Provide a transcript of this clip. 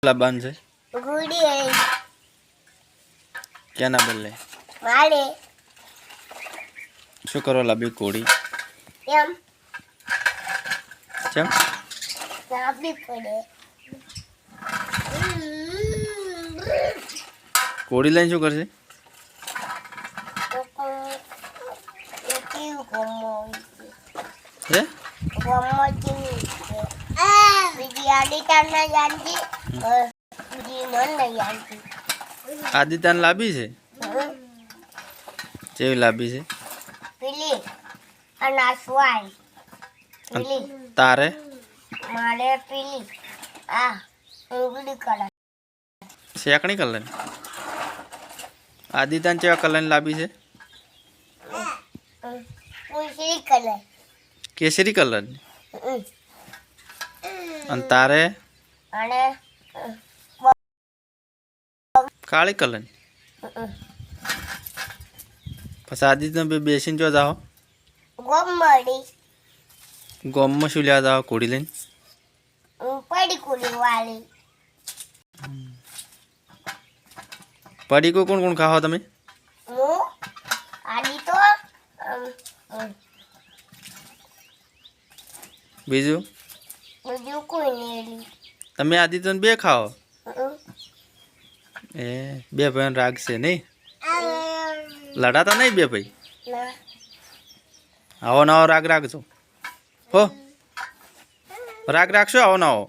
लाबान से गुड़ी है क्या ना बोल मारे शू करो लाबी कोड़ी एम चम नापी पड़े कोड़ी लाइन शू करसे હે બીજી આડિતાન ના જાણતી બીજી મન નહીં જાણતી આદિતાન લાબી છે કેવી લાબી છે પેલી અને આ સ્વાય પેલી તારે મારે પેલી આ ઉંગલી કલર શેકણી કલર આદિતાન કેવા કલરની લાબી છે ઉંગલી કલર કેસરી કલરની અને તારે અને કાળી કલરની પછી આદિતાન બે બેસીને જો જાઓ ગોમડી ગોમમાં શું લેવા જાઓ કોડી લઈને પડી કુલી વાળી પડીકો કોણ કોણ ખાઓ તમે હું આડી તો બીજું બીજું કોઈ નહીં તમે આદિત્યને બે ખાઓ એ બે ભાઈ રાગ છે નહીં લડાતા નહીં બે ભાઈ આવો નવો રાગ રાખજો હો રાગ રાખશો આવો નવો